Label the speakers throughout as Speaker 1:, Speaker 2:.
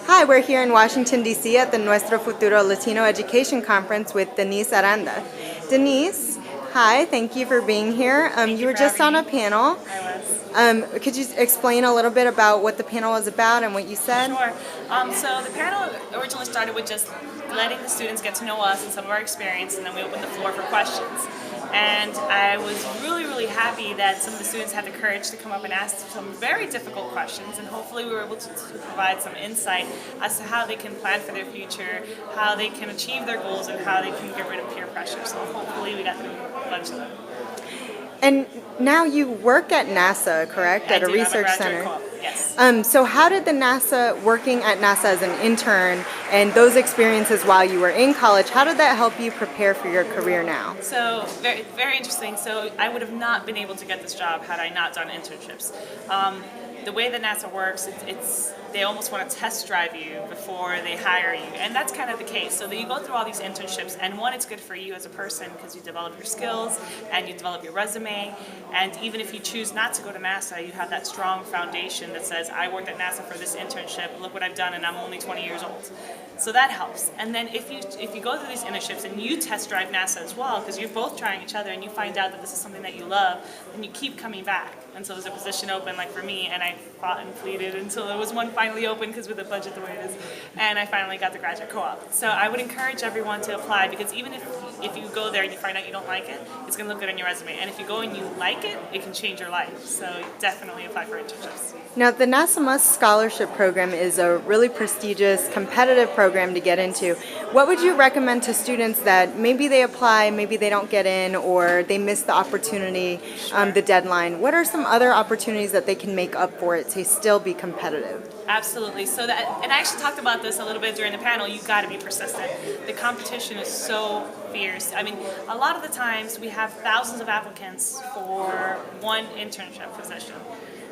Speaker 1: Hi, we're here in Washington, D.C. at the Nuestro Futuro Latino Education Conference with Denisse Aranda. Denisse, hi, thank you for being here. You were just on a panel.
Speaker 2: I was.
Speaker 1: Could you explain a little bit about what the panel was about and what you said?
Speaker 2: Sure. So the panel originally started with just letting the students get to know us and some of our experience, and then we opened the floor for questions. And I was really happy that some of the students had the courage to come up and ask some very difficult questions, and hopefully we were able to provide some insight as to how they can plan for their future, how they can achieve their goals, and how they can get rid of peer pressure. So hopefully we got through a bunch of them.
Speaker 1: And now you work at NASA, correct? At a research center.
Speaker 2: Co-op. Yes.
Speaker 1: So how did working at NASA as an intern and those experiences while you were in college, how did that help you prepare for your career now?
Speaker 2: So very interesting. So I would have not been able to get this job had I not done internships. The way that NASA works, they almost want to test drive you before they hire you, and that's kind of the case. So that you go through all these internships, and one, it's good for you as a person because you develop your skills and you develop your resume, and even if you choose not to go to NASA, you have that strong foundation that says, I worked at NASA for this internship, look what I've done, and I'm only 20 years old. So that helps. And then if you go through these internships and you test drive NASA as well, because you're both trying each other and you find out that this is something that you love, then you keep coming back. And so there's a position open, like for me, and I fought and pleaded until there was one finally open because with the budget the way it is, and I finally got the graduate co-op. So I would encourage everyone to apply, because even if you go there and you find out you don't like it, it's going to look good on your resume. And if you go and you like it, it can change your life. So definitely apply for internships.
Speaker 1: Now, the NASA MUST Scholarship Program is a really prestigious, competitive program to get into. What would you recommend to students that maybe they apply, maybe they don't get in, or they miss the opportunity, the deadline? What are some other opportunities that they can make up for it to still be competitive?
Speaker 2: Absolutely. And I actually talked about this a little bit during the panel. You've got to be persistent. The competition is so fierce. I mean, a lot of the times we have thousands of applicants for one internship position.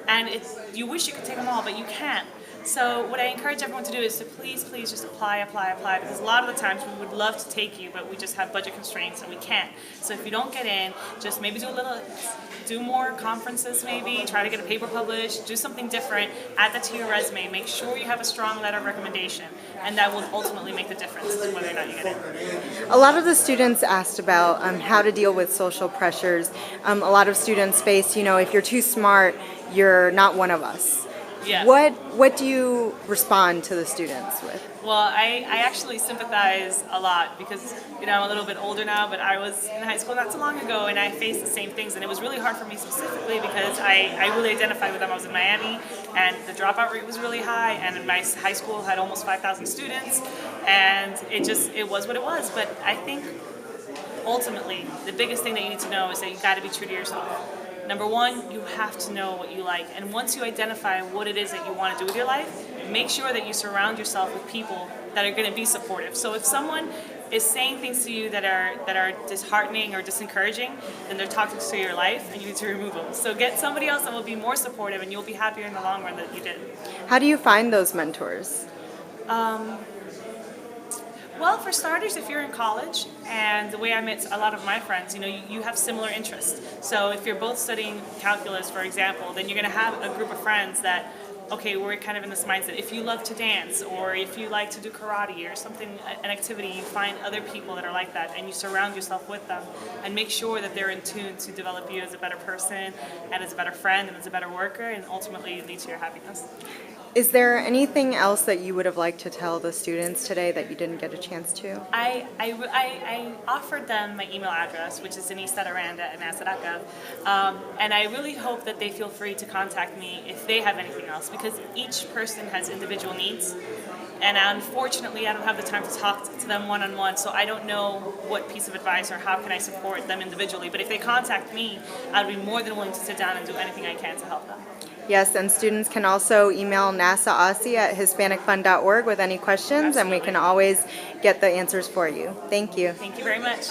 Speaker 2: And you wish you could take them all, but you can't. So what I encourage everyone to do is to please just apply, because a lot of the times we would love to take you, but we just have budget constraints and we can't. So if you don't get in, just maybe do more conferences maybe, try to get a paper published, do something different, add that to your resume, make sure you have a strong letter of recommendation, and that will ultimately make the difference in whether or not you get in.
Speaker 1: A lot of the students asked about how to deal with social pressures. A lot of students face, if you're too smart, you're not one of us.
Speaker 2: Yeah.
Speaker 1: What do you respond to the students with?
Speaker 2: Well, I actually sympathize a lot because, I'm a little bit older now, but I was in high school not so long ago and I faced the same things, and it was really hard for me specifically because I really identified with them. I was in Miami and the dropout rate was really high, and my high school had almost 5,000 students, and it was what it was. But I think ultimately the biggest thing that you need to know is that you got to be true to yourself. Number one, you have to know what you like, and once you identify what it is that you want to do with your life, make sure that you surround yourself with people that are going to be supportive. So if someone is saying things to you that are disheartening or disencouraging, then they're toxic to your life and you need to remove them. So get somebody else that will be more supportive, and you'll be happier in the long run that you did.
Speaker 1: How do you find those mentors?
Speaker 2: Well, for starters, if you're in college, and the way I met a lot of my friends, you have similar interests. So if you're both studying calculus, for example, then you're going to have a group of friends that, okay, we're kind of in this mindset. If you love to dance, or if you like to do karate or something, an activity, you find other people that are like that, and you surround yourself with them, and make sure that they're in tune to develop you as a better person, and as a better friend, and as a better worker, and ultimately lead to your happiness.
Speaker 1: Is there anything else that you would have liked to tell the students today that you didn't get a chance to?
Speaker 2: I offered them my email address, which is denisse.aranda@nasa.gov, and I really hope that they feel free to contact me if they have anything else, because each person has individual needs, and unfortunately I don't have the time to talk to them one-on-one, so I don't know what piece of advice or how can I support them individually. But if they contact me, I'd be more than willing to sit down and do anything I can to help them.
Speaker 1: Yes, and students can also email NASAAussie@HispanicFund.org with any questions. Absolutely. And we can always get the answers for you. Thank you.
Speaker 2: Thank you very much.